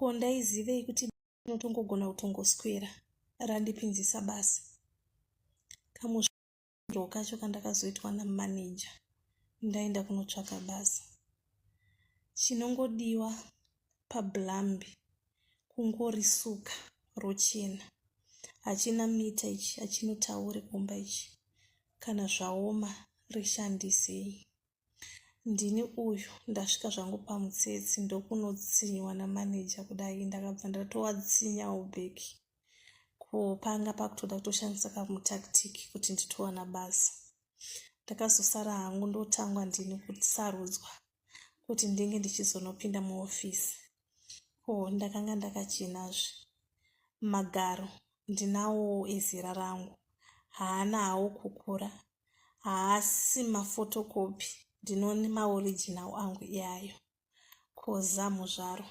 Ko ndaizivei kuti ndinotongogona kutongoswera randipinzisa basa. Kamuzviro kacho kandakazoitwa namaneja, ndaenda kunotsvaka basa. Chinongodiwa pablambi kungorisuka rochena. Hachina mita ichi, hachinotaure kumba ichi. Kana zvaoma rishandisei. Ndini uyu ndasvika zvangu pamutsetse ndokunotsinywa namaneja kudai, ndakabva ndatovatsinyawo bheki. Ko panga pakutoda kutoshandisa kamutaktiki kuti nditowana basa. Ndakazosara hangu ndotangwa ndini kusarudzwa kuti ndinge ndichizonopinda muofisi. Ko ndakanga ndakachinazve. Magaro ndinawo ezera rangu, haana hawo kukura, haasi mafotokopi, ndinone maoriginal angu iyayo. Ko zamu zvaro.